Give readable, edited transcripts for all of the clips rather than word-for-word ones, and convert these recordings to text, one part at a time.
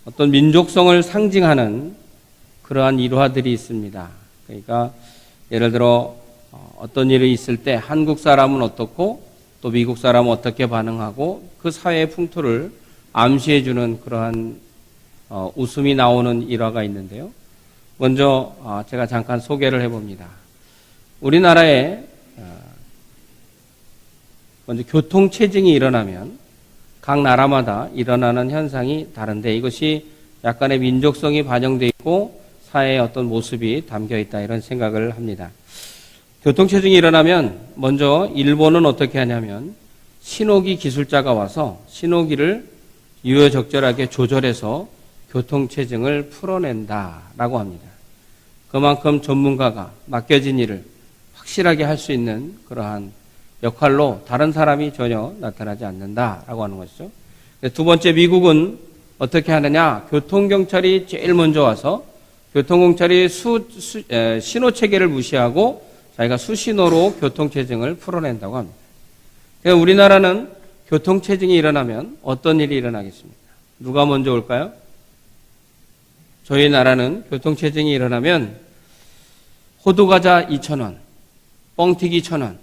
어떤 민족성을 상징하는 그러한 일화들이 있습니다. 그러니까 예를 들어 어떤 일이 있을 때 한국 사람은 어떻고 또 미국 사람은 어떻게 반응하고 그 사회의 풍토를 암시해주는 그러한 웃음이 나오는 일화가 있는데요. 먼저 제가 잠깐 소개를 해봅니다. 우리나라에 먼저 교통체증이 일어나면 각 나라마다 일어나는 현상이 다른데 이것이 약간의 민족성이 반영되어 있고 사회의 어떤 모습이 담겨 있다 이런 생각을 합니다. 교통체증이 일어나면 먼저 일본은 어떻게 하냐면 신호기 기술자가 와서 신호기를 유효적절하게 조절해서 교통체증을 풀어낸다라고 합니다. 그만큼 전문가가 맡겨진 일을 확실하게 할 수 있는 그러한 역할로 다른 사람이 전혀 나타나지 않는다라고 하는 것이죠. 두 번째, 미국은 어떻게 하느냐? 교통경찰이 제일 먼저 와서 교통경찰이 신호체계를 무시하고 자기가 수신호로 교통체증을 풀어낸다고 합니다. 그러니까 우리나라는 교통체증이 일어나면 어떤 일이 일어나겠습니까? 누가 먼저 올까요? 저희 나라는 교통체증이 일어나면 호두과자 2,000원, 뻥튀기 1,000원,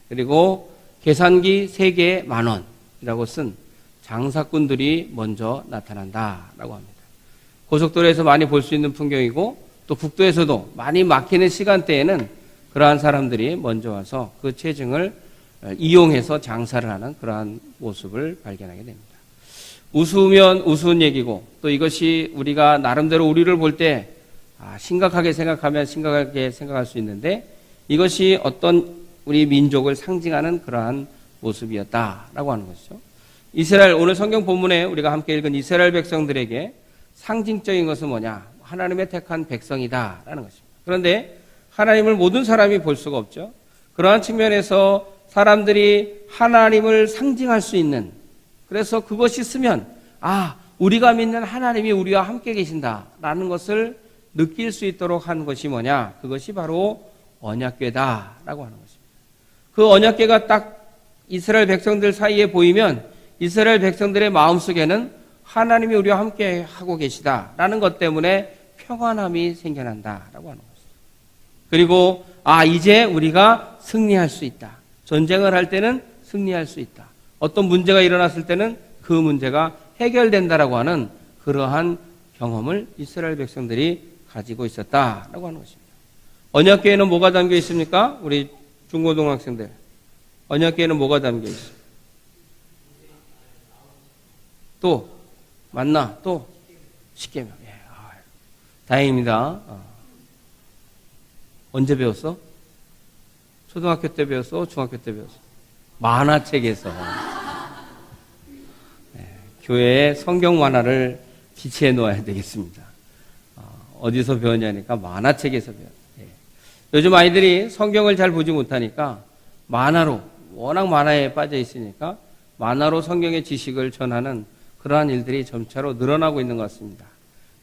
그리고 계산기 3개 10,000원이라고 쓴 장사꾼들이 먼저 나타난다라고 합니다. 고속도로에서 많이 볼 수 있는 풍경이고 또 국도에서도 많이 막히는 시간대에는 그러한 사람들이 먼저 와서 그 체증을 이용해서 장사를 하는 그러한 모습을 발견하게 됩니다. 우스우면 우스운 얘기고 또 이것이 우리가 나름대로 우리를 볼 때 심각하게 생각하면 심각하게 생각할 수 있는데 이것이 어떤 우리 민족을 상징하는 그러한 모습이었다라고 하는 것이죠. 이스라엘, 오늘 성경 본문에 우리가 함께 읽은 이스라엘 백성들에게 상징적인 것은 뭐냐? 하나님의 택한 백성이다라는 것입니다. 그런데 하나님을 모든 사람이 볼 수가 없죠. 그러한 측면에서 사람들이 하나님을 상징할 수 있는, 그래서 그것이 있으면 우리가 믿는 하나님이 우리와 함께 계신다라는 것을 느낄 수 있도록 한 것이 뭐냐? 그것이 바로 언약궤다라고 하는 것입니다. 그 언약궤가 딱 이스라엘 백성들 사이에 보이면 이스라엘 백성들의 마음속에는 하나님이 우리와 함께 하고 계시다라는 것 때문에 평안함이 생겨난다라고 하는 것입니다. 그리고 이제 우리가 승리할 수 있다. 전쟁을 할 때는 승리할 수 있다. 어떤 문제가 일어났을 때는 그 문제가 해결된다라고 하는 그러한 경험을 이스라엘 백성들이 가지고 있었다라고 하는 것입니다. 언약궤에는 뭐가 담겨 있습니까? 우리 중고등학생들. 언약궤에는 뭐가 담겨 있습니까? 또 맞나? 또 십계명. 다행입니다. 언제 배웠어? 초등학교 때 배웠어? 중학교 때 배웠어? 만화책에서. 교회에 성경 만화를 비치해 놓아야 되겠습니다. 어디서 배웠냐니까 만화책에서 배웠어요. 요즘 아이들이 성경을 잘 보지 못하니까 만화로, 워낙 만화에 빠져 있으니까 만화로 성경의 지식을 전하는 그러한 일들이 점차로 늘어나고 있는 것 같습니다.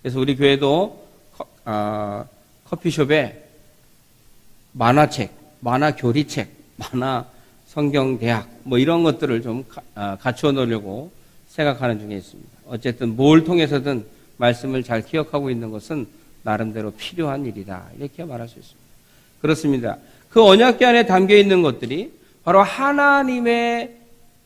그래서 우리 교회도 커피숍에 만화책, 만화교리책, 만화 성경대학 이런 것들을 좀 갖추어 놓으려고 생각하는 중에 있습니다. 어쨌든 뭘 통해서든 말씀을 잘 기억하고 있는 것은 나름대로 필요한 일이다. 이렇게 말할 수 있습니다. 그렇습니다. 그 언약궤 안에 담겨 있는 것들이 바로 하나님의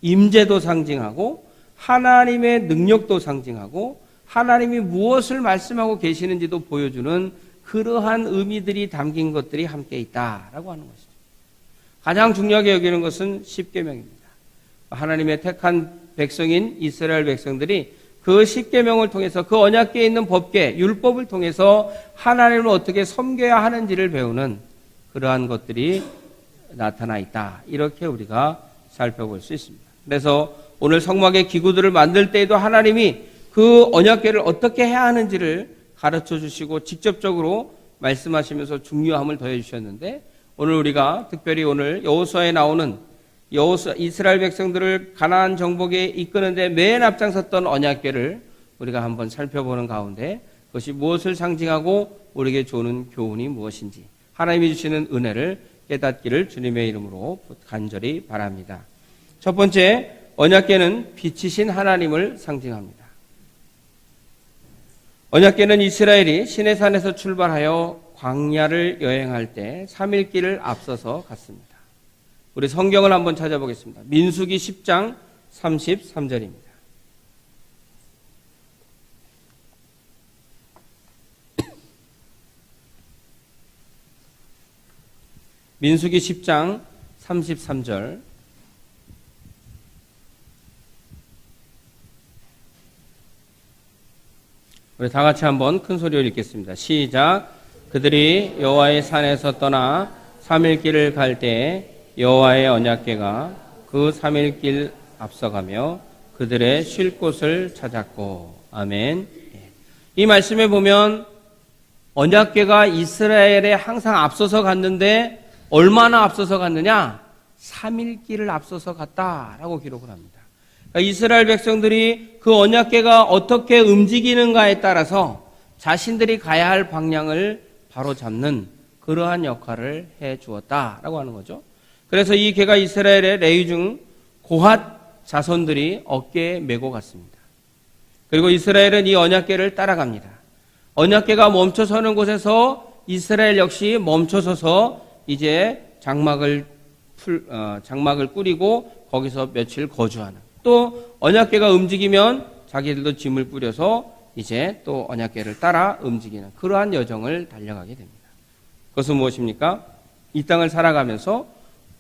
임재도 상징하고 하나님의 능력도 상징하고 하나님이 무엇을 말씀하고 계시는지도 보여주는 그러한 의미들이 담긴 것들이 함께 있다라고 하는 것이죠. 가장 중요하게 여기는 것은 십계명입니다. 하나님의 택한 백성인 이스라엘 백성들이 그 십계명을 통해서 그 언약궤에 있는 법궤, 율법을 통해서 하나님을 어떻게 섬겨야 하는지를 배우는 그러한 것들이 나타나 있다. 이렇게 우리가 살펴볼 수 있습니다. 그래서 오늘 성막의 기구들을 만들 때에도 하나님이 그 언약궤를 어떻게 해야 하는지를 가르쳐 주시고 직접적으로 말씀하시면서 중요함을 더해 주셨는데 오늘 우리가 특별히 오늘 여호수아에 나오는 이스라엘 백성들을 가나안 정복에 이끄는데 맨 앞장섰던 언약궤를 우리가 한번 살펴보는 가운데 그것이 무엇을 상징하고 우리에게 주는 교훈이 무엇인지 하나님이 주시는 은혜를 깨닫기를 주님의 이름으로 간절히 바랍니다. 첫 번째, 언약궤는 빛이신 하나님을 상징합니다. 언약궤는 이스라엘이 시내산에서 출발하여 광야를 여행할 때 3일 길을 앞서서 갔습니다. 우리 성경을 한번 찾아보겠습니다. 민수기 10장 33절입니다. 민수기 10장 33절. 우리 다 같이 한번 큰 소리로 읽겠습니다. 시작. 그들이 여호와의 산에서 떠나 3일 길을 갈 때 여호와의 언약궤가 그 3일 길 앞서가며 그들의 쉴 곳을 찾았고. 아멘. 이 말씀에 보면 언약궤가 이스라엘에 항상 앞서서 갔는데 얼마나 앞서서 갔느냐? 3일 길을 앞서서 갔다라고 기록을 합니다. 그러니까 이스라엘 백성들이 그 언약궤가 어떻게 움직이는가에 따라서 자신들이 가야 할 방향을 바로 잡는 그러한 역할을 해 주었다라고 하는 거죠. 그래서 이 궤가 이스라엘의 레위 중 고핫 자손들이 어깨에 메고 갔습니다. 그리고 이스라엘은 이 언약궤를 따라갑니다. 언약궤가 멈춰서는 곳에서 이스라엘 역시 멈춰서서 이제 장막을 꾸리고 거기서 며칠 거주하는, 또 언약궤가 움직이면 자기들도 짐을 뿌려서 이제 또 언약궤를 따라 움직이는 그러한 여정을 달려가게 됩니다. 그것은 무엇입니까? 이 땅을 살아가면서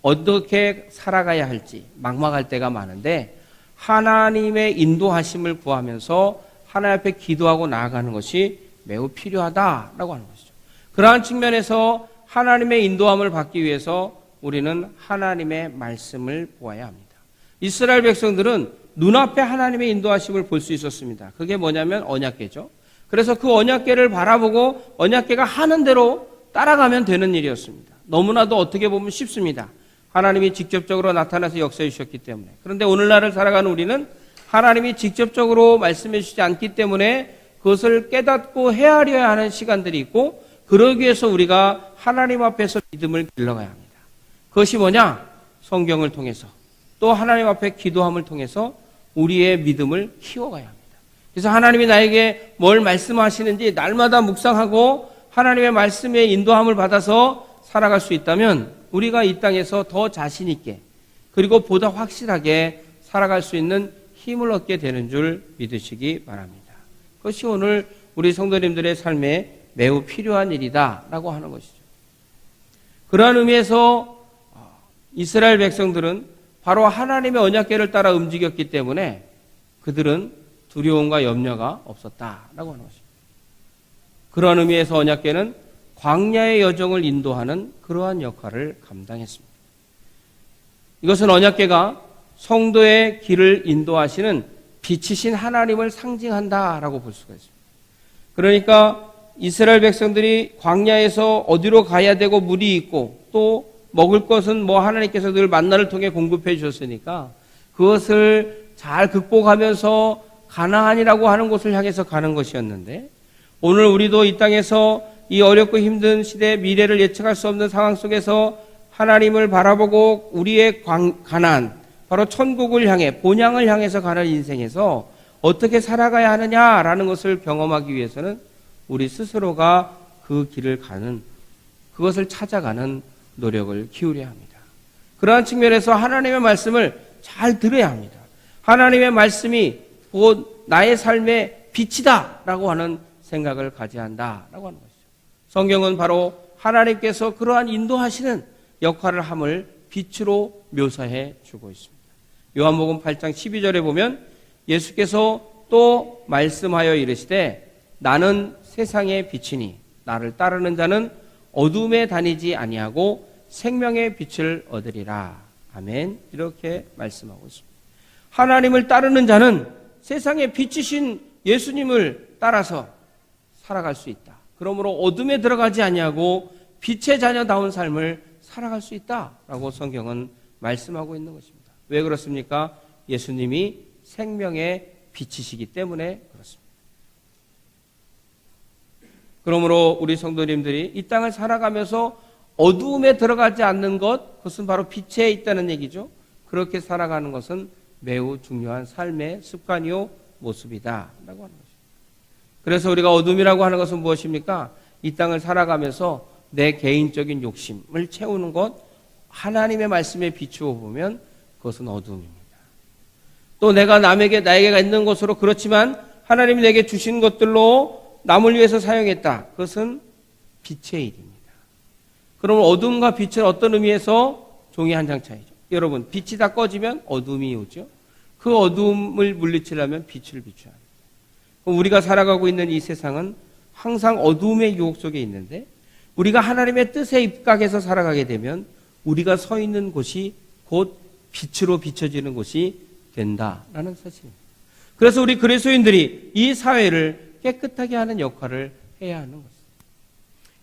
어떻게 살아가야 할지 막막할 때가 많은데 하나님의 인도하심을 구하면서 하나님 앞에 기도하고 나아가는 것이 매우 필요하다라고 하는 것이죠. 그러한 측면에서 하나님의 인도함을 받기 위해서 우리는 하나님의 말씀을 보아야 합니다. 이스라엘 백성들은 눈앞에 하나님의 인도하심을 볼 수 있었습니다. 그게 뭐냐면 언약궤죠. 그래서 그 언약궤를 바라보고 언약궤가 하는 대로 따라가면 되는 일이었습니다. 너무나도 어떻게 보면 쉽습니다. 하나님이 직접적으로 나타나서 역사해 주셨기 때문에. 그런데 오늘날을 살아가는 우리는 하나님이 직접적으로 말씀해 주시지 않기 때문에 그것을 깨닫고 헤아려야 하는 시간들이 있고, 그러기 위해서 우리가 하나님 앞에서 믿음을 길러가야 합니다. 그것이 뭐냐? 성경을 통해서, 또 하나님 앞에 기도함을 통해서 우리의 믿음을 키워가야 합니다. 그래서 하나님이 나에게 뭘 말씀하시는지 날마다 묵상하고 하나님의 말씀의 인도함을 받아서 살아갈 수 있다면 우리가 이 땅에서 더 자신 있게, 그리고 보다 확실하게 살아갈 수 있는 힘을 얻게 되는 줄 믿으시기 바랍니다. 그것이 오늘 우리 성도님들의 삶에 매우 필요한 일이다라고 하는 것이죠. 그러한 의미에서 이스라엘 백성들은 바로 하나님의 언약궤를 따라 움직였기 때문에 그들은 두려움과 염려가 없었다라고 하는 것입니다. 그러한 의미에서 언약궤는 광야의 여정을 인도하는 그러한 역할을 감당했습니다. 이것은 언약궤가 성도의 길을 인도하시는 빛이신 하나님을 상징한다라고 볼 수가 있습니다. 그러니까 이스라엘 백성들이 광야에서 어디로 가야 되고 물이 있고 또 먹을 것은 뭐 하나님께서 늘 만나를 통해 공급해 주셨으니까 그것을 잘 극복하면서 가나안이라고 하는 곳을 향해서 가는 것이었는데, 오늘 우리도 이 땅에서 이 어렵고 힘든 시대, 미래를 예측할 수 없는 상황 속에서 하나님을 바라보고 우리의 가나안, 바로 천국을 향해, 본향을 향해서 가는 인생에서 어떻게 살아가야 하느냐라는 것을 경험하기 위해서는 우리 스스로가 그 길을 가는, 그것을 찾아가는 노력을 기울여야 합니다. 그러한 측면에서 하나님의 말씀을 잘 들어야 합니다. 하나님의 말씀이 곧 나의 삶의 빛이다 라고 하는 생각을 가져야 한다라고 하는 것이죠. 성경은 바로 하나님께서 그러한 인도하시는 역할을 함을 빛으로 묘사해 주고 있습니다. 요한복음 8장 12절에 보면 예수께서 또 말씀하여 이르시되 나는 세상의 빛이니 나를 따르는 자는 어둠에 다니지 아니하고 생명의 빛을 얻으리라. 아멘. 이렇게 말씀하고 있습니다. 하나님을 따르는 자는 세상의 빛이신 예수님을 따라서 살아갈 수 있다. 그러므로 어둠에 들어가지 아니하고 빛의 자녀다운 삶을 살아갈 수 있다라고 성경은 말씀하고 있는 것입니다. 왜 그렇습니까? 예수님이 생명의 빛이시기 때문에 그렇습니다. 그러므로 우리 성도님들이 이 땅을 살아가면서 어두움에 들어가지 않는 것, 그것은 바로 빛에 있다는 얘기죠. 그렇게 살아가는 것은 매우 중요한 삶의 습관이요 모습이다 라고 하는 것입니다. 그래서 우리가 어둠이라고 하는 것은 무엇입니까? 이 땅을 살아가면서 내 개인적인 욕심을 채우는 것, 하나님의 말씀에 비추어 보면 그것은 어둠입니다. 또 내가 나에게 있는 것으로 그렇지만 하나님이 내게 주신 것들로 남을 위해서 사용했다. 그것은 빛의 일입니다. 그러면 어둠과 빛은 어떤 의미에서 종이 한 장 차이죠. 여러분, 빛이 다 꺼지면 어둠이 오죠. 그 어둠을 물리치려면 빛을 비춰야 합니다. 우리가 살아가고 있는 이 세상은 항상 어둠의 유혹 속에 있는데 우리가 하나님의 뜻에 입각해서 살아가게 되면 우리가 서 있는 곳이 곧 빛으로 비춰지는 곳이 된다라는 사실입니다. 그래서 우리 그리스도인들이 이 사회를 깨끗하게 하는 역할을 해야 하는 것입니다.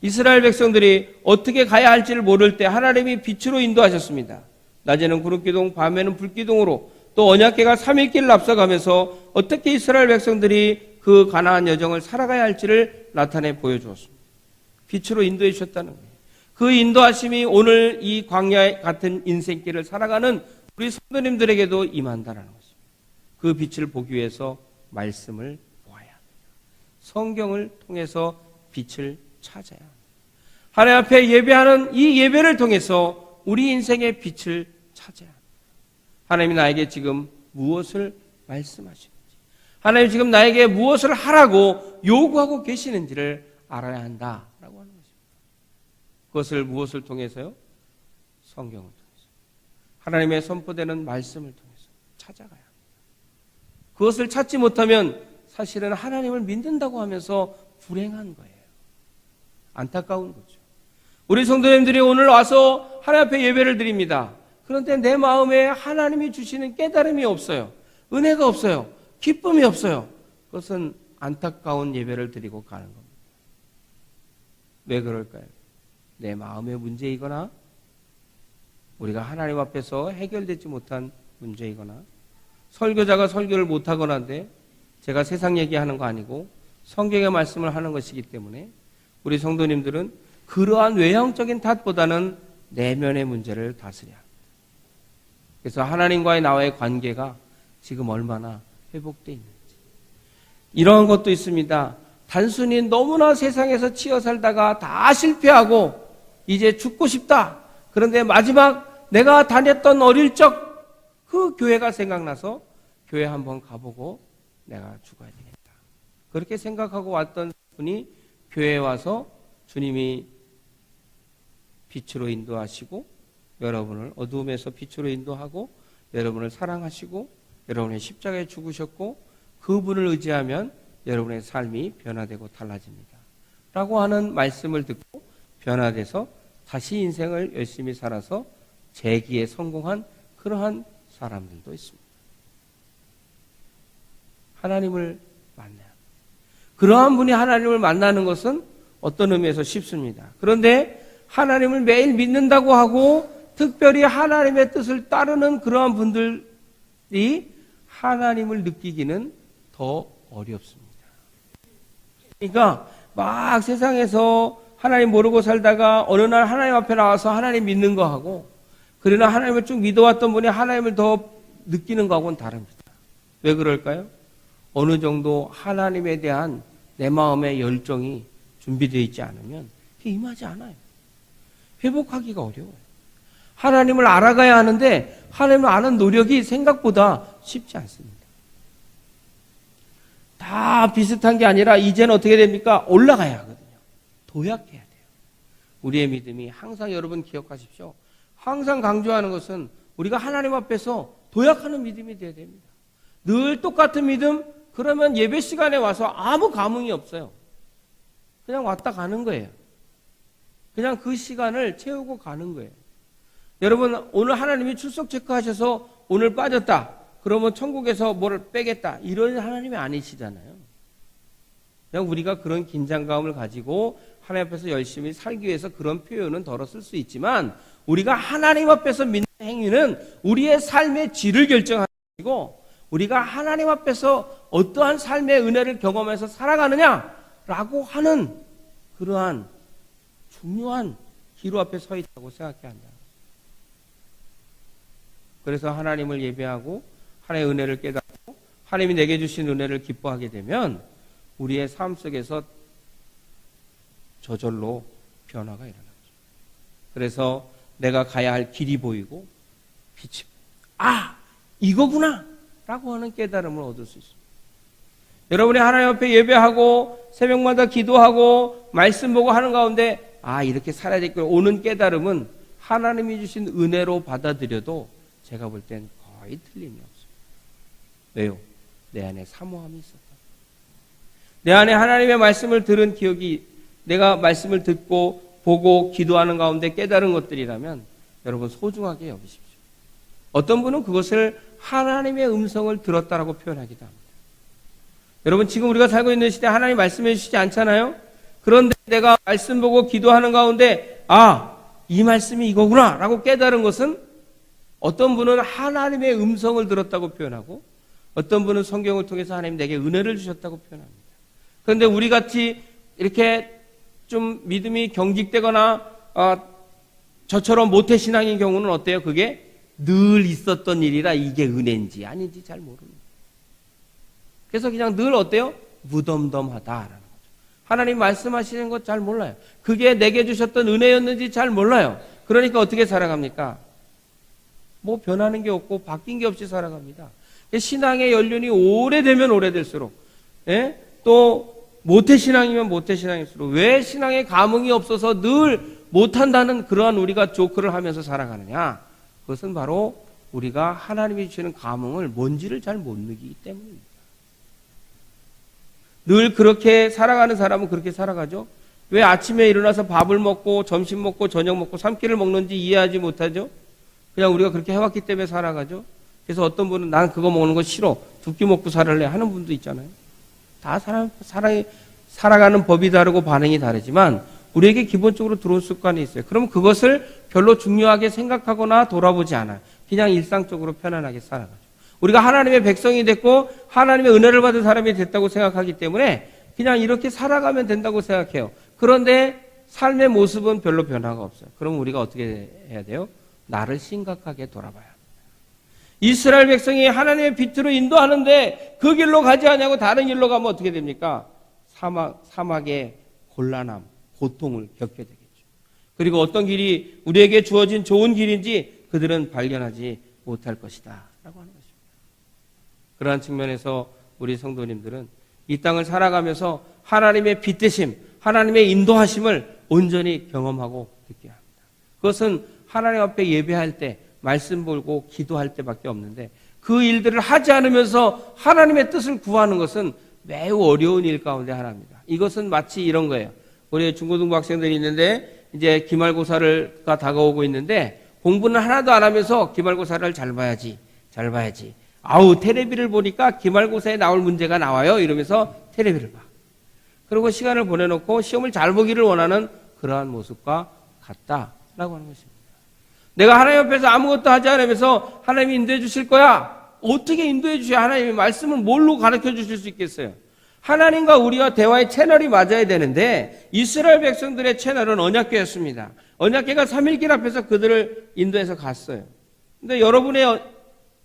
이스라엘 백성들이 어떻게 가야 할지를 모를 때 하나님이 빛으로 인도하셨습니다. 낮에는 구름기둥, 밤에는 불기둥으로 또 언약궤가 3일 길을 앞서가면서 어떻게 이스라엘 백성들이 그 가나안 여정을 살아가야 할지를 나타내 보여주었습니다. 빛으로 인도해 주셨다는 거예요. 그 인도하심이 오늘 이 광야 같은 인생길을 살아가는 우리 성도님들에게도 임한다는 것입니다. 그 빛을 보기 위해서 말씀을 보아야 합니다. 성경을 통해서 빛을 찾아야 합니다. 하나님 앞에 예배하는 이 예배를 통해서 우리 인생의 빛을 찾아야 합니다. 하나님이 나에게 지금 무엇을 말씀하시는지, 하나님이 지금 나에게 무엇을 하라고 요구하고 계시는지를 알아야 한다라고 하는 것입니다. 그것을 무엇을 통해서요? 성경을 통해서. 하나님의 선포되는 말씀을 통해서 찾아가야 합니다. 그것을 찾지 못하면 사실은 하나님을 믿는다고 하면서 불행한 거예요. 안타까운 거죠. 우리 성도님들이 오늘 와서 하나님 앞에 예배를 드립니다. 그런데 내 마음에 하나님이 주시는 깨달음이 없어요. 은혜가 없어요. 기쁨이 없어요. 그것은 안타까운 예배를 드리고 가는 겁니다. 왜 그럴까요? 내 마음의 문제이거나 우리가 하나님 앞에서 해결되지 못한 문제이거나 설교자가 설교를 못하거나인데 제가 세상 얘기하는 거 아니고 성경의 말씀을 하는 것이기 때문에 우리 성도님들은 그러한 외형적인 탓보다는 내면의 문제를 다스려야 합니다. 그래서 하나님과의 나와의 관계가 지금 얼마나 회복되어 있는지. 이러한 것도 있습니다. 단순히 너무나 세상에서 치여 살다가 다 실패하고 이제 죽고 싶다. 그런데 마지막 내가 다녔던 어릴 적 그 교회가 생각나서 교회 한번 가보고 내가 죽어야 되겠다. 그렇게 생각하고 왔던 분이 교회에 와서 주님이 빛으로 인도하시고 여러분을 어두움에서 빛으로 인도하고 여러분을 사랑하시고 여러분의 십자가에 죽으셨고 그분을 의지하면 여러분의 삶이 변화되고 달라집니다. 라고 하는 말씀을 듣고 변화돼서 다시 인생을 열심히 살아서 재기에 성공한 그러한 사람들도 있습니다. 하나님을 만나요. 그러한 분이 하나님을 만나는 것은 어떤 의미에서 쉽습니다. 그런데 하나님을 매일 믿는다고 하고 특별히 하나님의 뜻을 따르는 그러한 분들이 하나님을 느끼기는 더 어렵습니다. 그러니까 막 세상에서 하나님 모르고 살다가 어느 날 하나님 앞에 나와서 하나님 믿는 거 하고 그러나 하나님을 쭉 믿어왔던 분이 하나님을 더 느끼는 거하고는 다릅니다. 왜 그럴까요? 어느 정도 하나님에 대한 내 마음의 열정이 준비되어 있지 않으면 임하지 않아요. 회복하기가 어려워요. 하나님을 알아가야 하는데 하나님을 아는 노력이 생각보다 쉽지 않습니다. 다 비슷한 게 아니라 이제는 어떻게 됩니까? 올라가야 하거든요. 도약해야 돼요. 우리의 믿음이 항상 여러분 기억하십시오. 항상 강조하는 것은 우리가 하나님 앞에서 도약하는 믿음이 되어야 됩니다. 늘 똑같은 믿음, 그러면 예배 시간에 와서 아무 감흥이 없어요. 그냥 왔다 가는 거예요. 그냥 그 시간을 채우고 가는 거예요. 여러분 오늘 하나님이 출석 체크하셔서 오늘 빠졌다. 그러면 천국에서 뭐를 빼겠다. 이런 하나님이 아니시잖아요. 그냥 우리가 그런 긴장감을 가지고 하나님 앞에서 열심히 살기 위해서 그런 표현은 덜어 쓸 수 있지만 우리가 하나님 앞에서 믿는 행위는 우리의 삶의 질을 결정하는 것이고 우리가 하나님 앞에서 어떠한 삶의 은혜를 경험해서 살아가느냐라고 하는 그러한 중요한 기로 앞에 서 있다고 생각해야 한다. 그래서 하나님을 예배하고 하나님의 은혜를 깨닫고 하나님이 내게 주신 은혜를 기뻐하게 되면 우리의 삶 속에서 저절로 변화가 일어나죠. 그래서 내가 가야 할 길이 보이고 빛이 이거구나 라고 하는 깨달음을 얻을 수 있습니다. 여러분이 하나님 앞에 예배하고 새벽마다 기도하고 말씀 보고 하는 가운데 이렇게 살아야 되겠구나 오는 깨달음은 하나님이 주신 은혜로 받아들여도 제가 볼 땐 거의 틀림이 없어요. 왜요? 내 안에 사모함이 있었다. 내 안에 하나님의 말씀을 들은 기억이 내가 말씀을 듣고 보고 기도하는 가운데 깨달은 것들이라면 여러분 소중하게 여기십시오. 어떤 분은 그것을 하나님의 음성을 들었다라고 표현하기도 합니다. 여러분 지금 우리가 살고 있는 시대에 하나님 말씀해 주시지 않잖아요? 그런데 내가 말씀 보고 기도하는 가운데 이 말씀이 이거구나 라고 깨달은 것은 어떤 분은 하나님의 음성을 들었다고 표현하고 어떤 분은 성경을 통해서 하나님 내게 은혜를 주셨다고 표현합니다. 그런데 우리같이 이렇게 좀 믿음이 경직되거나 저처럼 모태신앙인 경우는 어때요? 그게 늘 있었던 일이라 이게 은혜인지 아닌지 잘 모릅니다. 그래서 그냥 늘 어때요? 무덤덤하다라는 거죠. 하나님 말씀하시는 것 잘 몰라요. 그게 내게 주셨던 은혜였는지 잘 몰라요. 그러니까 어떻게 살아갑니까? 뭐 변하는 게 없고 바뀐 게 없이 살아갑니다. 신앙의 연륜이 오래되면 오래될수록 또 모태신앙이면 모태신앙일수록 왜 신앙의 감흥이 없어서 늘 못한다는 그러한 우리가 조크를 하면서 살아가느냐? 그것은 바로 우리가 하나님이 주시는 감흥을 뭔지를 잘 못 느끼기 때문입니다. 늘 그렇게 살아가는 사람은 그렇게 살아가죠. 왜 아침에 일어나서 밥을 먹고 점심 먹고 저녁 먹고 3끼를 먹는지 이해하지 못하죠. 그냥 우리가 그렇게 해왔기 때문에 살아가죠. 그래서 어떤 분은 난 그거 먹는 거 싫어 2끼 먹고 살을래 하는 분도 있잖아요. 다 살아가는 법이 다르고 반응이 다르지만 우리에게 기본적으로 들어온 습관이 있어요. 그럼 그것을 별로 중요하게 생각하거나 돌아보지 않아요. 그냥 일상적으로 편안하게 살아가죠. 우리가 하나님의 백성이 됐고 하나님의 은혜를 받은 사람이 됐다고 생각하기 때문에 그냥 이렇게 살아가면 된다고 생각해요. 그런데 삶의 모습은 별로 변화가 없어요. 그럼 우리가 어떻게 해야 돼요? 나를 심각하게 돌아봐야 합니다. 이스라엘 백성이 하나님의 빛으로 인도하는데 그 길로 가지 않냐고 다른 길로 가면 어떻게 됩니까? 사막의 곤란함, 고통을 겪게 되겠죠. 그리고 어떤 길이 우리에게 주어진 좋은 길인지 그들은 발견하지 못할 것이다 라고 하는 것입니다. 그러한 측면에서 우리 성도님들은 이 땅을 살아가면서 하나님의 빛 되심, 하나님의 인도하심을 온전히 경험하고 느껴야 합니다. 그것은 하나님 앞에 예배할 때 말씀 보고 기도할 때밖에 없는데 그 일들을 하지 않으면서 하나님의 뜻을 구하는 것은 매우 어려운 일 가운데 하나입니다. 이것은 마치 이런 거예요. 우리 중고등부 학생들이 있는데 이제 기말고사가 다가오고 있는데 공부는 하나도 안 하면서 기말고사를 잘 봐야지. 텔레비를 보니까 기말고사에 나올 문제가 나와요. 이러면서 텔레비를 봐. 그리고 시간을 보내놓고 시험을 잘 보기를 원하는 그러한 모습과 같다라고 하는 것입니다. 내가 하나님 앞에서 아무것도 하지 않으면서 하나님이 인도해 주실 거야. 어떻게 인도해 주셔야 하나님의 말씀을 뭘로 가르쳐 주실 수 있겠어요? 하나님과 우리와 대화의 채널이 맞아야 되는데 이스라엘 백성들의 채널은 언약궤였습니다. 언약궤가 3일길 앞에서 그들을 인도해서 갔어요. 근데 여러분의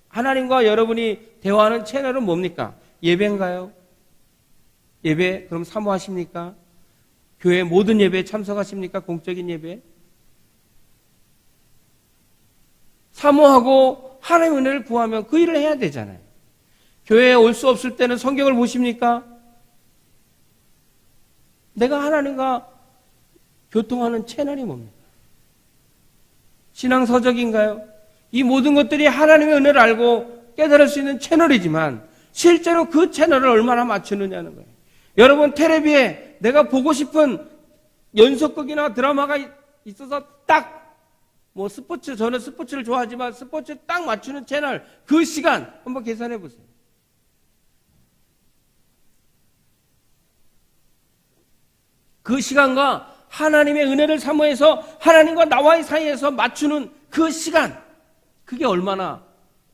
하나님과 여러분이 대화하는 채널은 뭡니까? 예배인가요? 예배 그럼 사모하십니까? 교회 모든 예배에 참석하십니까? 공적인 예배? 사모하고 하나님의 은혜를 구하면 그 일을 해야 되잖아요. 교회에 올 수 없을 때는 성경을 보십니까? 내가 하나님과 교통하는 채널이 뭡니까? 신앙서적인가요? 이 모든 것들이 하나님의 은혜를 알고 깨달을 수 있는 채널이지만 실제로 그 채널을 얼마나 맞추느냐는 거예요. 여러분 텔레비에 내가 보고 싶은 연속극이나 드라마가 있어서 딱 저는 스포츠를 좋아하지만 스포츠 딱 맞추는 채널 그 시간 한번 계산해 보세요. 그 시간과 하나님의 은혜를 사모해서 하나님과 나와의 사이에서 맞추는 그 시간 그게 얼마나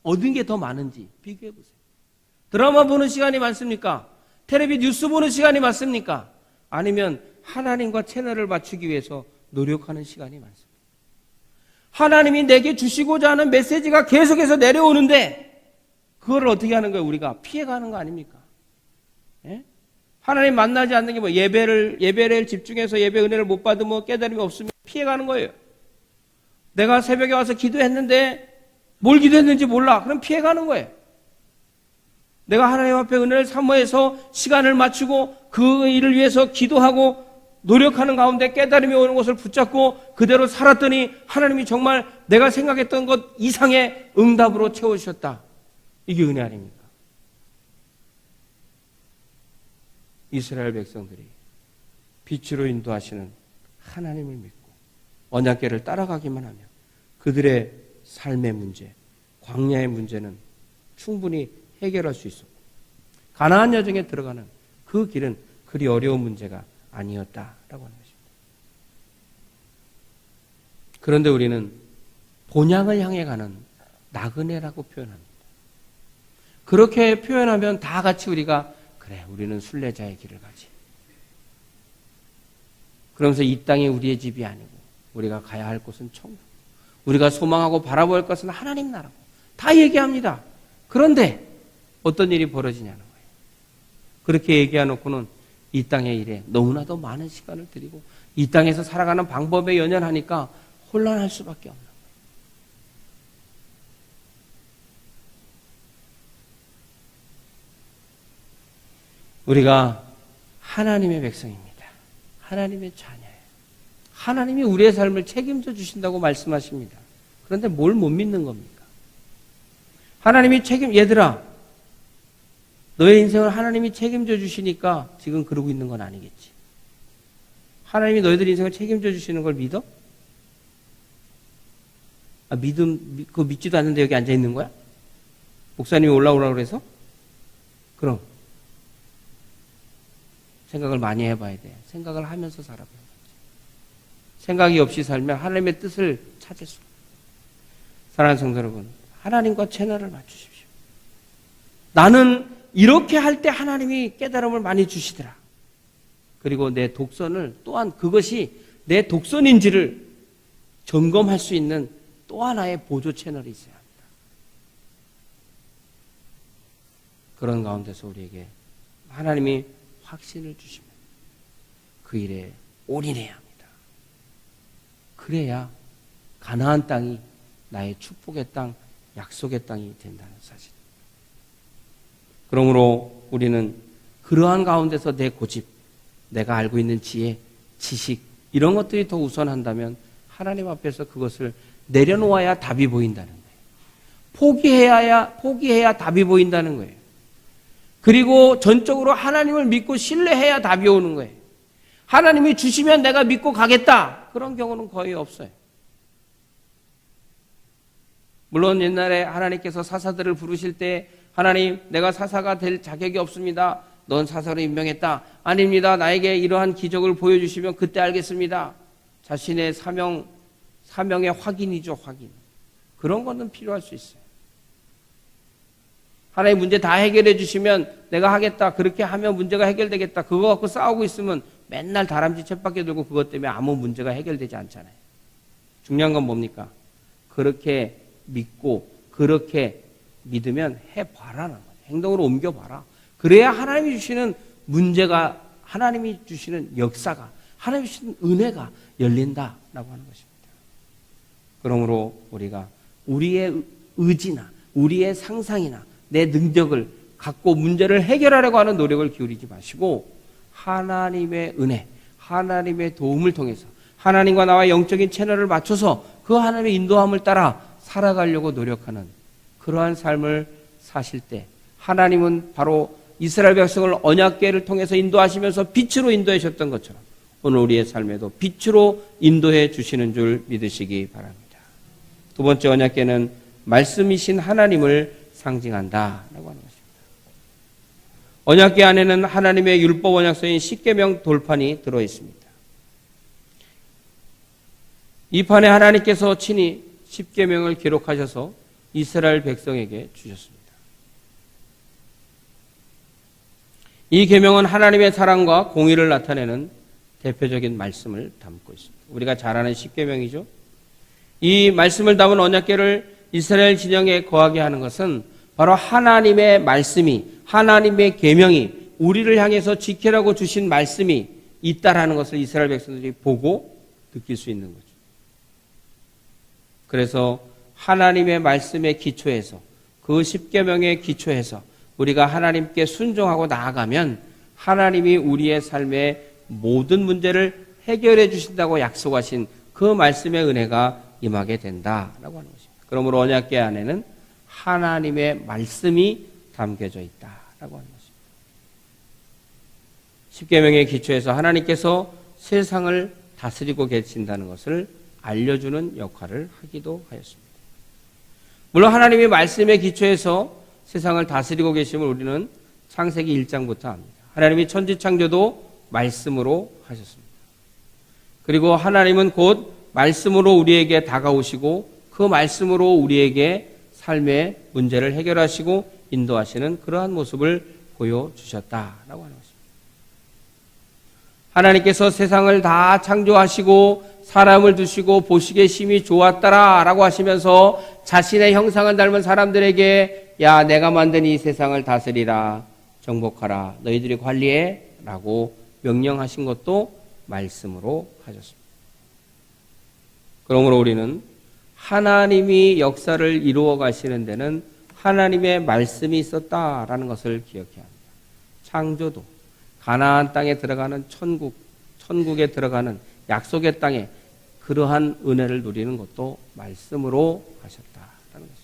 얻은 게 더 많은지 비교해 보세요. 드라마 보는 시간이 많습니까? 텔레비 뉴스 보는 시간이 많습니까? 아니면 하나님과 채널을 맞추기 위해서 노력하는 시간이 많습니다. 하나님이 내게 주시고자 하는 메시지가 계속해서 내려오는데 그걸 어떻게 하는 거예요? 우리가 피해가는 거 아닙니까? 예? 하나님 만나지 않는 게 뭐 예배를 집중해서 예배 은혜를 못 받으면 깨달음이 없으면 피해가는 거예요. 내가 새벽에 와서 기도했는데 뭘 기도했는지 몰라. 그럼 피해가는 거예요. 내가 하나님 앞에 은혜를 사모해서 시간을 맞추고 그 일을 위해서 기도하고 노력하는 가운데 깨달음이 오는 것을 붙잡고 그대로 살았더니 하나님이 정말 내가 생각했던 것 이상의 응답으로 채워주셨다. 이게 은혜 아닙니까? 이스라엘 백성들이 빛으로 인도하시는 하나님을 믿고 언약궤를 따라가기만 하면 그들의 삶의 문제, 광야의 문제는 충분히 해결할 수 있었고 가나안 여정에 들어가는 그 길은 그리 어려운 문제가 아니었다라고 하는 것입니다. 그런데 우리는 본향을 향해 가는 나그네라고 표현합니다. 그렇게 표현하면 다 같이 우리가 그래, 우리는 순례자의 길을 가지. 그러면서 이 땅이 우리의 집이 아니고 우리가 가야 할 곳은 천국. 우리가 소망하고 바라볼 것은 하나님 나라고 다 얘기합니다. 그런데 어떤 일이 벌어지냐는 거예요. 그렇게 얘기해놓고는 이 땅의 일에 너무나도 많은 시간을 들이고 이 땅에서 살아가는 방법에 연연하니까 혼란할 수밖에 없는 거예요. 우리가 하나님의 백성입니다. 하나님의 자녀예요. 하나님이 우리의 삶을 책임져 주신다고 말씀하십니다. 그런데 뭘 못 믿는 겁니까? 하나님이 얘들아, 너의 인생을 하나님이 책임져 주시니까 지금 그러고 있는 건 아니겠지. 하나님이 너희들 인생을 책임져 주시는 걸 믿어? 그거 믿지도 않는데 여기 앉아 있는 거야? 목사님이 올라오라고 그래서? 그럼 생각을 많이 해봐야 돼. 생각을 하면서 살아봐야 돼. 생각이 없이 살면 하나님의 뜻을 찾을 수 없어요. 사랑하는 성도 여러분, 하나님과 채널을 맞추십시오. 나는 이렇게 할 때 하나님이 깨달음을 많이 주시더라. 그리고 내 독선을 또한 그것이 내 독선인지를 점검할 수 있는 또 하나의 보조 채널이 있어야 합니다. 그런 가운데서 우리에게 하나님이 확신을 주시면 그 일에 올인해야 합니다. 그래야 가나안 땅이 나의 축복의 땅, 약속의 땅이 된다는 사실. 그러므로 우리는 그러한 가운데서 내 고집, 내가 알고 있는 지혜, 지식 이런 것들이 더 우선한다면 하나님 앞에서 그것을 내려놓아야 답이 보인다는 거예요. 포기해야 답이 보인다는 거예요. 그리고 전적으로 하나님을 믿고 신뢰해야 답이 오는 거예요. 하나님이 주시면 내가 믿고 가겠다. 그런 경우는 거의 없어요. 물론 옛날에 하나님께서 사사들을 부르실 때 하나님, 내가 사사가 될 자격이 없습니다. 넌 사사로 임명했다. 아닙니다. 나에게 이러한 기적을 보여주시면 그때 알겠습니다. 자신의 사명의 확인이죠, 확인. 그런 거는 필요할 수 있어요. 하나님 문제 다 해결해 주시면 내가 하겠다. 그렇게 하면 문제가 해결되겠다. 그거 갖고 싸우고 있으면 맨날 다람쥐 쳇바퀴 들고 그것 때문에 아무 문제가 해결되지 않잖아요. 중요한 건 뭡니까? 그렇게 믿고 그렇게 믿으면 해봐라는 거예요. 행동으로 옮겨봐라. 그래야 하나님이 주시는 문제가, 하나님이 주시는 역사가, 하나님이 주시는 은혜가 열린다라고 하는 것입니다. 그러므로 우리가 우리의 의지나 우리의 상상이나 내 능력을 갖고 문제를 해결하려고 하는 노력을 기울이지 마시고 하나님의 은혜, 하나님의 도움을 통해서 하나님과 나와 영적인 채널을 맞춰서 그 하나님의 인도함을 따라 살아가려고 노력하는 그러한 삶을 사실 때 하나님은 바로 이스라엘 백성을 언약궤를 통해서 인도하시면서 빛으로 인도하셨던 것처럼 오늘 우리의 삶에도 빛으로 인도해 주시는 줄 믿으시기 바랍니다. 두 번째 언약궤는 말씀이신 하나님을 상징한다라고 하는 것입니다. 언약궤 안에는 하나님의 율법 언약서인 십계명 돌판이 들어 있습니다. 이 판에 하나님께서 친히 십계명을 기록하셔서 이스라엘 백성에게 주셨습니다. 이 계명은 하나님의 사랑과 공의를 나타내는 대표적인 말씀을 담고 있습니다. 우리가 잘 아는 십계명이죠. 이 말씀을 담은 언약궤를 이스라엘 진영에 거하게 하는 것은 바로 하나님의 말씀이, 하나님의 계명이 우리를 향해서 지키라고 주신 말씀이 있다라는 것을 이스라엘 백성들이 보고 느낄 수 있는 거죠. 그래서 하나님의 말씀에 기초해서 그 십계명에 기초해서 우리가 하나님께 순종하고 나아가면 하나님이 우리의 삶의 모든 문제를 해결해 주신다고 약속하신 그 말씀의 은혜가 임하게 된다라고 하는 것입니다. 그러므로 언약궤 안에는 하나님의 말씀이 담겨져 있다라고 하는 것입니다. 십계명에 기초해서 하나님께서 세상을 다스리고 계신다는 것을 알려주는 역할을 하기도 하였습니다. 물론 하나님의 말씀에 기초해서 세상을 다스리고 계심을 우리는 창세기 1장부터 압니다. 하나님이 천지창조도 말씀으로 하셨습니다. 그리고 하나님은 곧 말씀으로 우리에게 다가오시고 그 말씀으로 우리에게 삶의 문제를 해결하시고 인도하시는 그러한 모습을 보여주셨다라고 하는 것입니다. 하나님께서 세상을 다 창조하시고 사람을 두시고 보시기에 심히 좋았더라라고 하시면서 자신의 형상을 닮은 사람들에게 야 내가 만든 이 세상을 다스리라 정복하라 너희들이 관리해 라고 명령하신 것도 말씀으로 하셨습니다. 그러므로 우리는 하나님이 역사를 이루어 가시는 데는 하나님의 말씀이 있었다라는 것을 기억해야 합니다. 창조도 가나안 땅에 들어가는 천국에 들어가는 약속의 땅에 그러한 은혜를 누리는 것도 말씀으로 하셨다라는 것입니다.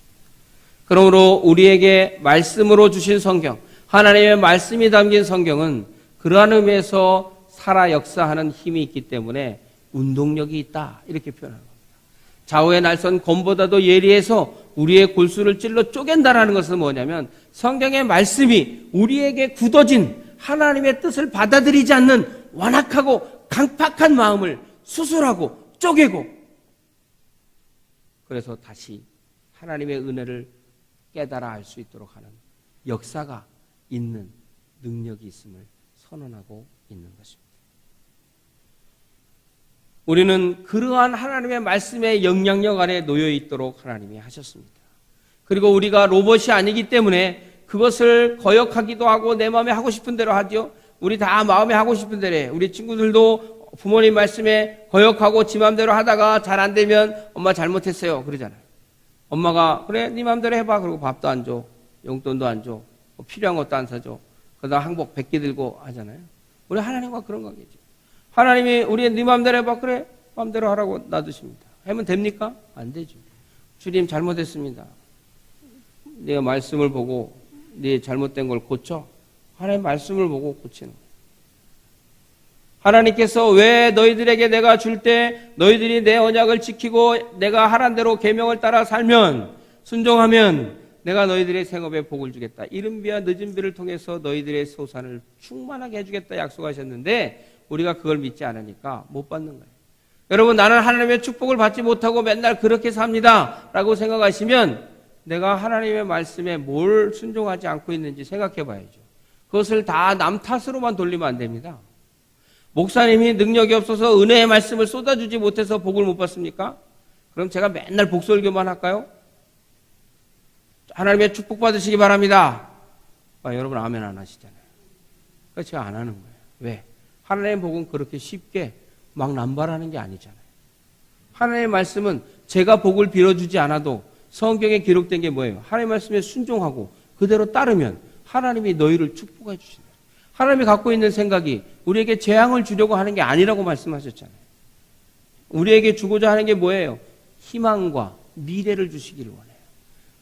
그러므로 우리에게 말씀으로 주신 성경, 하나님의 말씀이 담긴 성경은 그러한 의미에서 살아 역사하는 힘이 있기 때문에 운동력이 있다 이렇게 표현하는 겁니다. 좌우의 날선 검보다도 예리해서 우리의 골수를 찔러 쪼갠다라는 것은 뭐냐면 성경의 말씀이 우리에게 굳어진 하나님의 뜻을 받아들이지 않는 완악하고 강팍한 마음을 수술하고 쪼개고 그래서 다시 하나님의 은혜를 깨달아 알 수 있도록 하는 역사가 있는 능력이 있음을 선언하고 있는 것입니다. 우리는 그러한 하나님의 말씀의 영향력 안에 놓여 있도록 하나님이 하셨습니다. 그리고 우리가 로봇이 아니기 때문에 그것을 거역하기도 하고 내 마음에 하고 싶은 대로 하죠. 우리 다 마음에 하고 싶은 대로 해. 우리 친구들도 부모님 말씀에 거역하고 지 마음대로 하다가 잘 안 되면 엄마 잘못했어요 그러잖아요. 엄마가 그래 네 마음대로 해봐 그러고 밥도 안 줘 용돈도 안 줘 필요한 것도 안 사줘 그러다 항복 100개 들고 하잖아요. 우리 하나님과 그런 관계죠. 하나님이 우리 네 마음대로 해봐 그래 마음대로 하라고 놔두십니다. 하면 됩니까? 안 되죠. 주님 잘못했습니다. 네가 말씀을 보고 네 잘못된 걸 고쳐. 하나님 말씀을 보고 고치는 거예요. 하나님께서 왜 너희들에게 내가 줄 때 너희들이 내 언약을 지키고 내가 하란 대로 계명을 따라 살면 순종하면 내가 너희들의 생업에 복을 주겠다. 이른 비와 늦은 비를 통해서 너희들의 소산을 충만하게 해주겠다 약속하셨는데 우리가 그걸 믿지 않으니까 못 받는 거예요. 여러분 나는 하나님의 축복을 받지 못하고 맨날 그렇게 삽니다 라고 생각하시면 내가 하나님의 말씀에 뭘 순종하지 않고 있는지 생각해 봐야죠. 그것을 다 남 탓으로만 돌리면 안 됩니다. 목사님이 능력이 없어서 은혜의 말씀을 쏟아주지 못해서 복을 못 받습니까? 그럼 제가 맨날 복설교만 할까요? 하나님의 축복 받으시기 바랍니다. 여러분 아멘 안 하시잖아요. 그래서 제가 안 하는 거예요. 왜? 하나님의 복은 그렇게 쉽게 막 남발하는 게 아니잖아요. 하나님의 말씀은 제가 복을 빌어주지 않아도 성경에 기록된 게 뭐예요? 하나님의 말씀에 순종하고 그대로 따르면 하나님이 너희를 축복해 주신다. 하나님이 갖고 있는 생각이 우리에게 재앙을 주려고 하는 게 아니라고 말씀하셨잖아요. 우리에게 주고자 하는 게 뭐예요? 희망과 미래를 주시기를 원해요.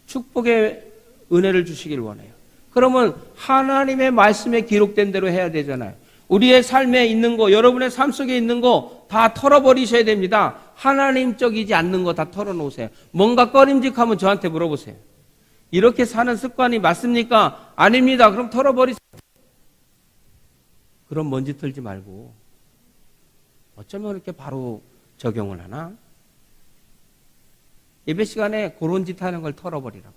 축복의 은혜를 주시기를 원해요. 그러면 하나님의 말씀에 기록된 대로 해야 되잖아요. 우리의 삶에 있는 거, 여러분의 삶 속에 있는 거 다 털어버리셔야 됩니다. 하나님적이지 않는 거 다 털어놓으세요. 뭔가 꺼림직하면 저한테 물어보세요. 이렇게 사는 습관이 맞습니까? 아닙니다. 그럼 털어버리세요. 그럼 먼지 털지 말고 어쩌면 이렇게 바로 적용을 하나? 예배 시간에 그런 짓 하는 걸 털어버리라고.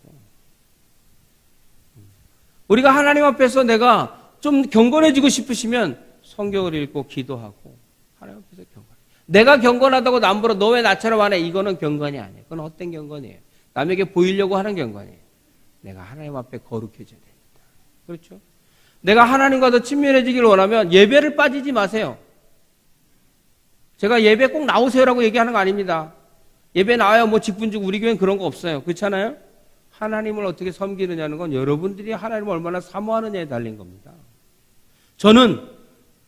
우리가 하나님 앞에서 내가 좀 경건해지고 싶으시면 성경을 읽고 기도하고 하나님 앞에서 경건. 내가 경건하다고 남부러 너 왜 나처럼 안 해? 이거는 경건이 아니에요. 그건 헛된 경건이에요. 남에게 보이려고 하는 경건이에요. 내가 하나님 앞에 거룩해져야 됩니다. 그렇죠? 내가 하나님과 더 친밀해지길 원하면 예배를 빠지지 마세요. 제가 예배 꼭 나오세요라고 얘기하는 거 아닙니다. 예배 나와야 뭐 직분 주고 우리 교회는 그런 거 없어요. 그렇잖아요? 하나님을 어떻게 섬기느냐는 건 여러분들이 하나님을 얼마나 사모하느냐에 달린 겁니다. 저는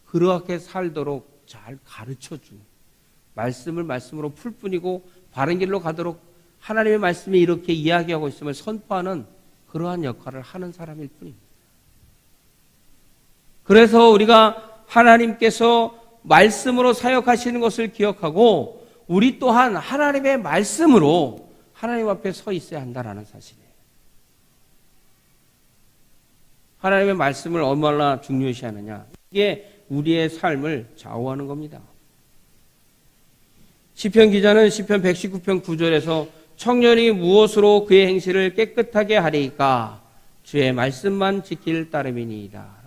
그렇게 살도록 잘 가르쳐주는, 말씀을 말씀으로 풀 뿐이고 바른 길로 가도록 하나님의 말씀이 이렇게 이야기하고 있음을 선포하는 그러한 역할을 하는 사람일 뿐입니다. 그래서 우리가 하나님께서 말씀으로 사역하시는 것을 기억하고 우리 또한 하나님의 말씀으로 하나님 앞에 서 있어야 한다는 사실이에요. 하나님의 말씀을 얼마나 중요시하느냐, 이게 우리의 삶을 좌우하는 겁니다. 시편 기자는 시편 119편 9절에서 청년이 무엇으로 그의 행실을 깨끗하게 하리까? 주의 말씀만 지킬 따름이니이다.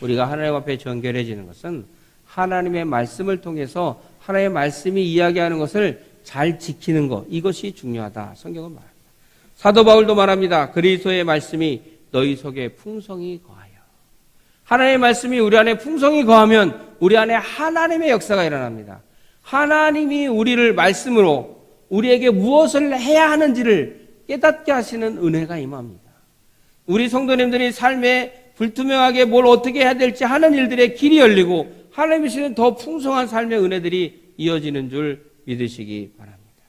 우리가 하나님 앞에 정결해지는 것은 하나님의 말씀을 통해서 하나님의 말씀이 이야기하는 것을 잘 지키는 것, 이것이 중요하다. 성경은 말합니다. 사도 바울도 말합니다. 그리스도의 말씀이 너희 속에 풍성히 거하여. 하나님의 말씀이 우리 안에 풍성히 거하면 우리 안에 하나님의 역사가 일어납니다. 하나님이 우리를 말씀으로 우리에게 무엇을 해야 하는지를 깨닫게 하시는 은혜가 임합니다. 우리 성도님들이 삶에 불투명하게 뭘 어떻게 해야 될지 하는 일들의 길이 열리고 하나님이 주시는 더 풍성한 삶의 은혜들이 이어지는 줄 믿으시기 바랍니다.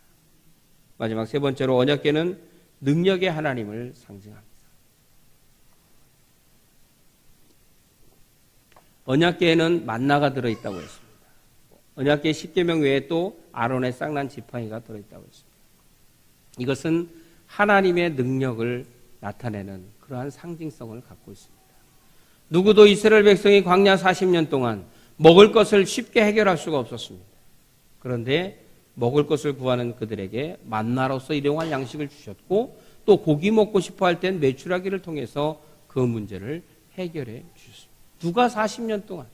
마지막 세 번째로 언약궤는 능력의 하나님을 상징합니다. 언약궤에는 만나가 들어있다고 했습니다. 언약궤 10계명 외에 또 아론의 쌍난 지팡이가 들어있다고 했습니다. 이것은 하나님의 능력을 나타내는 그러한 상징성을 갖고 있습니다. 누구도 이스라엘 백성이 광야 40년 동안 먹을 것을 쉽게 해결할 수가 없었습니다. 그런데 먹을 것을 구하는 그들에게 만나로서 일용할 양식을 주셨고 또 고기 먹고 싶어 할 땐 메추라기를 통해서 그 문제를 해결해 주셨습니다. 누가 40년 동안,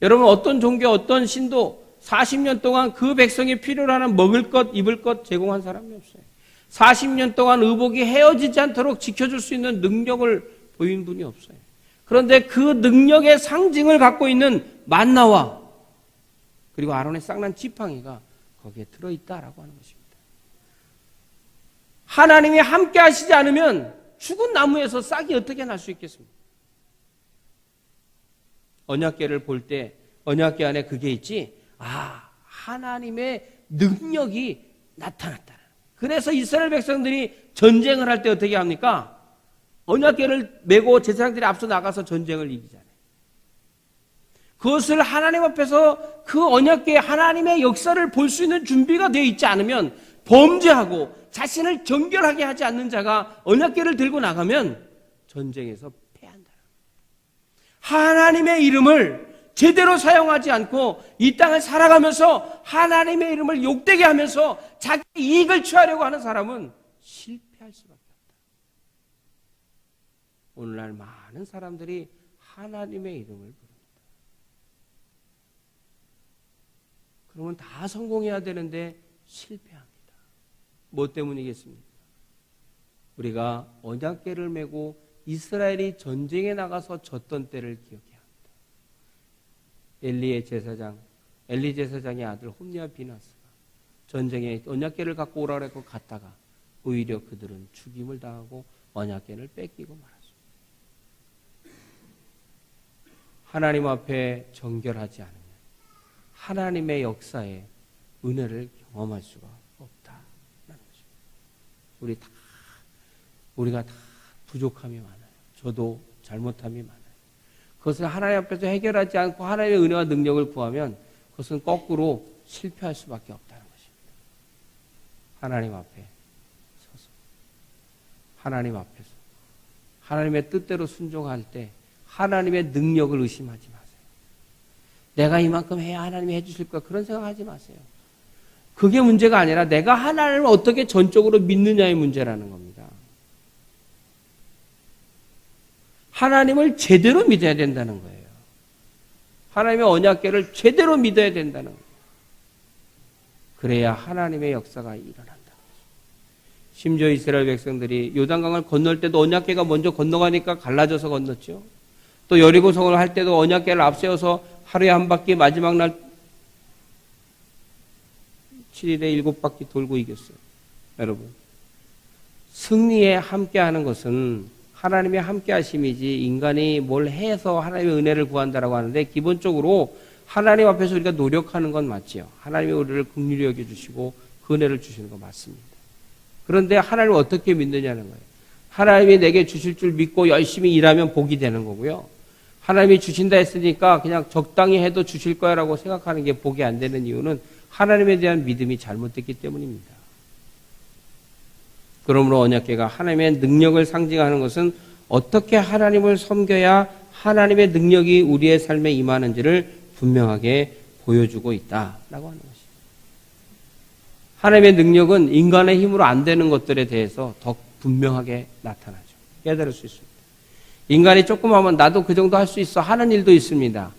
여러분 어떤 종교 어떤 신도 40년 동안 그 백성이 필요로 하는 먹을 것 입을 것 제공한 사람이 없어요. 40년 동안 의복이 헤어지지 않도록 지켜줄 수 있는 능력을 보인 분이 없어요. 그런데 그 능력의 상징을 갖고 있는 만나와 그리고 아론의 쌍난 지팡이가 거기에 들어있다라고 하는 것입니다. 하나님이 함께 하시지 않으면 죽은 나무에서 싹이 어떻게 날 수 있겠습니까? 언약궤를 볼 때 언약궤 안에 그게 있지, 하나님의 능력이 나타났다. 그래서 이스라엘 백성들이 전쟁을 할 때 어떻게 합니까? 언약궤를 메고 제사장들이 앞서 나가서 전쟁을 이기잖아요. 그것을 하나님 앞에서 그 언약궤 하나님의 역사를 볼 수 있는 준비가 되어 있지 않으면, 범죄하고 자신을 정결하게 하지 않는 자가 언약궤를 들고 나가면 전쟁에서 패한다. 하나님의 이름을 제대로 사용하지 않고 이 땅을 살아가면서 하나님의 이름을 욕되게 하면서 자기 이익을 취하려고 하는 사람은 실패할 수밖에 없다. 오늘날 많은 사람들이 하나님의 이름을 부릅니다. 그러면 다 성공해야 되는데 실패합니다. 뭐 때문이겠습니까? 우리가 언약궤를 메고 이스라엘이 전쟁에 나가서 졌던 때를 기억해야 합니다. 엘리 제사장의 아들 홈리와 비나스가 전쟁에 언약궤를 갖고 오라 그랬고 갔다가 오히려 그들은 죽임을 당하고 언약궤를 뺏기고 말았습니다. 하나님 앞에 정결하지 않으면 하나님의 역사에 은혜를 경험할 수가 없다라는 것입니다. 우리가 다 부족함이 많아요. 저도 잘못함이 많아요. 그것을 하나님 앞에서 해결하지 않고 하나님의 은혜와 능력을 구하면 그것은 거꾸로 실패할 수밖에 없다는 것입니다. 하나님 앞에 서서 하나님 앞에서 하나님의 뜻대로 순종할 때 하나님의 능력을 의심하지 마세요. 내가 이만큼 해야 하나님이 해주실 거야, 그런 생각하지 마세요. 그게 문제가 아니라 내가 하나님을 어떻게 전적으로 믿느냐의 문제라는 겁니다. 하나님을 제대로 믿어야 된다는 거예요. 하나님의 언약궤를 제대로 믿어야 된다는 거예요. 그래야 하나님의 역사가 일어난다. 심지어 이스라엘 백성들이 요단강을 건널 때도 언약궤가 먼저 건너가니까 갈라져서 건넜죠. 또 여리고성을 할 때도 언약궤를 앞세워서 하루에 한 바퀴, 마지막 날 7일에 7바퀴 돌고 이겼어요. 여러분, 승리에 함께하는 것은 하나님의 함께하심이지 인간이 뭘 해서 하나님의 은혜를 구한다라고 하는데, 기본적으로 하나님 앞에서 우리가 노력하는 건 맞지요. 하나님이 우리를 긍휼히 여겨주시고 그 은혜를 주시는 거 맞습니다. 그런데 하나님을 어떻게 믿느냐는 거예요. 하나님이 내게 주실 줄 믿고 열심히 일하면 복이 되는 거고요. 하나님이 주신다 했으니까 그냥 적당히 해도 주실 거야라고 생각하는 게 복이 안 되는 이유는 하나님에 대한 믿음이 잘못됐기 때문입니다. 그러므로 언약궤가 하나님의 능력을 상징하는 것은 어떻게 하나님을 섬겨야 하나님의 능력이 우리의 삶에 임하는지를 분명하게 보여주고 있다라고 하는 것입니다. 하나님의 능력은 인간의 힘으로 안 되는 것들에 대해서 더 분명하게 나타나죠. 깨달을 수 있습니다. 인간이 조금 하면 나도 그 정도 할 수 있어 하는 일도 있습니다.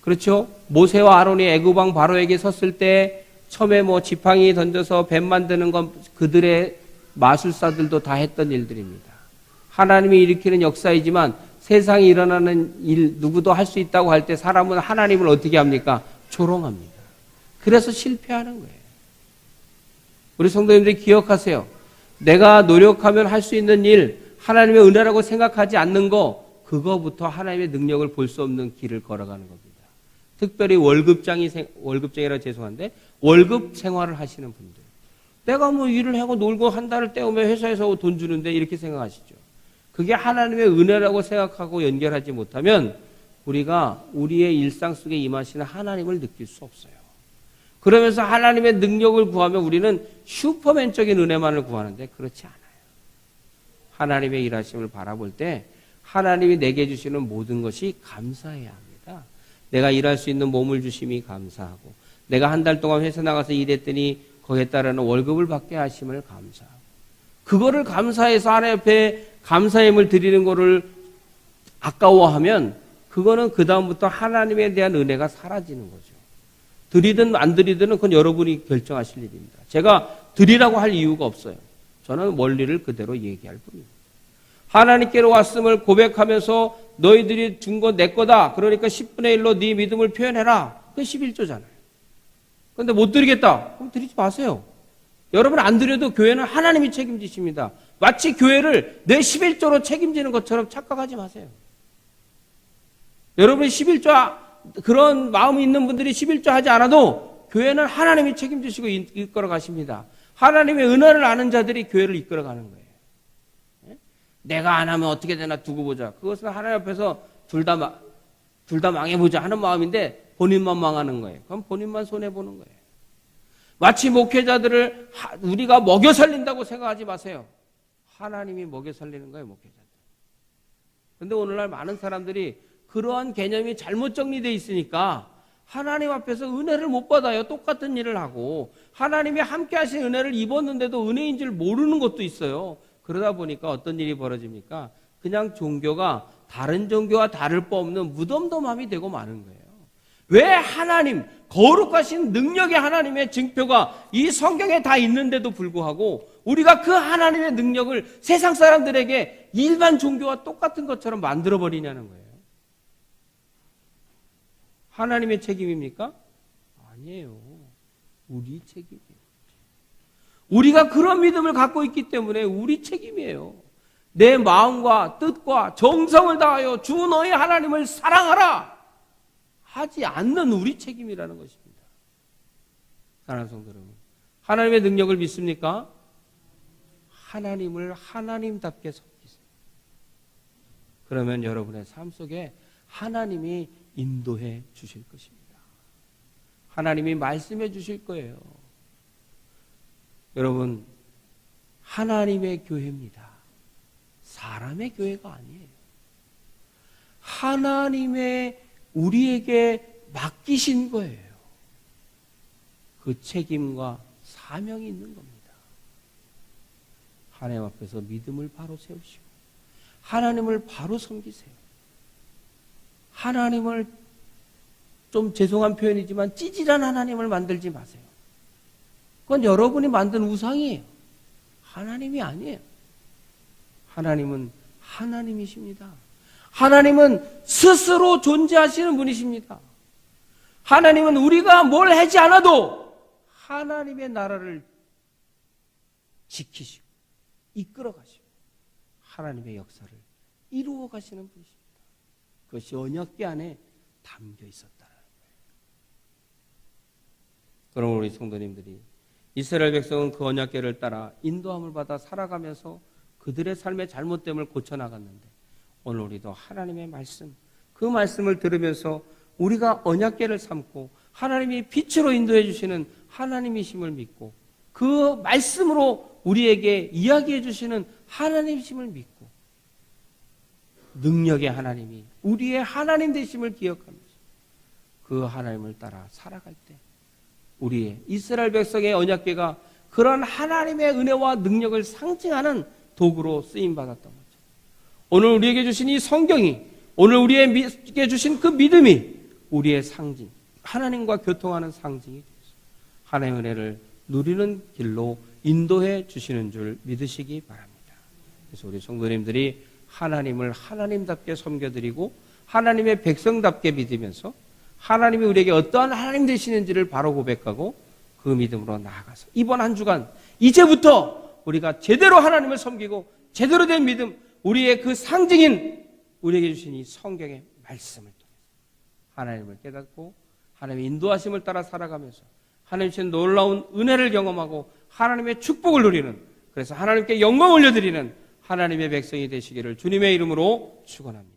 그렇죠? 모세와 아론이 애굽 왕 바로에게 섰을 때 처음에 지팡이 던져서 뱀 만드는 건 그들의 마술사들도 다 했던 일들입니다. 하나님이 일으키는 역사이지만 세상에 일어나는 일 누구도 할 수 있다고 할 때 사람은 하나님을 어떻게 합니까? 조롱합니다. 그래서 실패하는 거예요. 우리 성도님들이 기억하세요. 내가 노력하면 할 수 있는 일, 하나님의 은혜라고 생각하지 않는 거, 그거부터 하나님의 능력을 볼 수 없는 길을 걸어가는 겁니다. 특별히 월급쟁이라 죄송한데 월급 생활을 하시는 분들, 내가 일을 하고 놀고 한 달을 때우면 회사에서 돈 주는데 이렇게 생각하시죠. 그게 하나님의 은혜라고 생각하고 연결하지 못하면 우리가 우리의 일상 속에 임하시는 하나님을 느낄 수 없어요. 그러면서 하나님의 능력을 구하면 우리는 슈퍼맨적인 은혜만을 구하는데 그렇지 않아요. 하나님의 일하심을 바라볼 때 하나님이 내게 주시는 모든 것이 감사해야 합니다. 내가 일할 수 있는 몸을 주심이 감사하고, 내가 한 달 동안 회사 나가서 일했더니 거기에 따르는 월급을 받게 하심을 감사하고, 그거를 감사해서 하나님 앞에 감사함을 드리는 거를 아까워하면 그거는 그 다음부터 하나님에 대한 은혜가 사라지는 거죠. 드리든 안 드리든은 그건 여러분이 결정하실 일입니다. 제가 드리라고 할 이유가 없어요. 저는 원리를 그대로 얘기할 뿐입니다. 하나님께로 왔음을 고백하면서 너희들이 준 거 내 거다. 그러니까 10분의 1로 네 믿음을 표현해라. 그게 11조잖아요. 그런데 못 드리겠다. 그럼 드리지 마세요. 여러분 안 드려도 교회는 하나님이 책임지십니다. 마치 교회를 내 11조로 책임지는 것처럼 착각하지 마세요. 여러분이 11조 그런 마음이 있는 분들이 11조 하지 않아도 교회는 하나님이 책임지시고 이끌어 가십니다. 하나님의 은혜를 아는 자들이 교회를 이끌어 가는 거예요. 내가 안 하면 어떻게 되나 두고 보자. 그것은 하나님 앞에서 둘 다 망해보자 하는 마음인데 본인만 망하는 거예요. 그럼 본인만 손해보는 거예요. 마치 목회자들을 우리가 먹여 살린다고 생각하지 마세요. 하나님이 먹여 살리는 거예요, 목회자들. 그런데 오늘날 많은 사람들이 그러한 개념이 잘못 정리되어 있으니까 하나님 앞에서 은혜를 못 받아요. 똑같은 일을 하고 하나님이 함께 하신 은혜를 입었는데도 은혜인 줄 모르는 것도 있어요. 그러다 보니까 어떤 일이 벌어집니까? 그냥 종교가 다른 종교와 다를 바 없는 무덤덤함이 되고 마는 거예요. 왜 하나님, 거룩하신 능력의 하나님의 증표가 이 성경에 다 있는데도 불구하고 우리가 그 하나님의 능력을 세상 사람들에게 일반 종교와 똑같은 것처럼 만들어버리냐는 거예요. 하나님의 책임입니까? 아니에요. 우리 책임이에요. 우리가 그런 믿음을 갖고 있기 때문에 우리 책임이에요. 내 마음과 뜻과 정성을 다하여 주 너의 하나님을 사랑하라 하지 않는 우리 책임이라는 것입니다. 사랑하는 성도 여러분, 하나님의 능력을 믿습니까? 하나님을 하나님답게 섬기세요. 그러면 여러분의 삶 속에 하나님이 인도해 주실 것입니다. 하나님이 말씀해 주실 거예요. 여러분, 하나님의 교회입니다. 사람의 교회가 아니에요. 하나님의 우리에게 맡기신 거예요. 그 책임과 사명이 있는 겁니다. 하나님 앞에서 믿음을 바로 세우시고 하나님을 바로 섬기세요. 하나님을, 좀 죄송한 표현이지만 찌질한 하나님을 만들지 마세요. 그건 여러분이 만든 우상이에요. 하나님이 아니에요. 하나님은 하나님이십니다. 하나님은 스스로 존재하시는 분이십니다. 하나님은 우리가 뭘 하지 않아도 하나님의 나라를 지키시고 이끌어 가시고 하나님의 역사를 이루어 가시는 분이십니다. 그것이 언약궤 안에 담겨 있었다는 거예요. 그럼 우리 성도님들이 이스라엘 백성은 그 언약궤를 따라 인도함을 받아 살아가면서 그들의 삶의 잘못됨을 고쳐나갔는데 오늘 우리도 하나님의 말씀, 그 말씀을 들으면서 우리가 언약궤를 삼고 하나님이 빛으로 인도해 주시는 하나님이심을 믿고 그 말씀으로 우리에게 이야기해 주시는 하나님이심을 믿고 능력의 하나님이 우리의 하나님 되심을 기억하면서 그 하나님을 따라 살아갈 때 우리의 이스라엘 백성의 언약궤가 그런 하나님의 은혜와 능력을 상징하는 도구로 쓰임받았던 거죠. 오늘 우리에게 주신 이 성경이, 오늘 우리에게 주신 그 믿음이 우리의 상징, 하나님과 교통하는 상징이 되어서 하나님의 은혜를 누리는 길로 인도해 주시는 줄 믿으시기 바랍니다. 그래서 우리 성도님들이 하나님을 하나님답게 섬겨드리고 하나님의 백성답게 믿으면서 하나님이 우리에게 어떠한 하나님 되시는지를 바로 고백하고 그 믿음으로 나아가서 이번 한 주간 이제부터 우리가 제대로 하나님을 섬기고 제대로 된 믿음, 우리의 그 상징인 우리에게 주신 이 성경의 말씀을 통해서 하나님을 깨닫고 하나님의 인도하심을 따라 살아가면서 하나님 주신 놀라운 은혜를 경험하고 하나님의 축복을 누리는, 그래서 하나님께 영광 올려드리는 하나님의 백성이 되시기를 주님의 이름으로 축원합니다.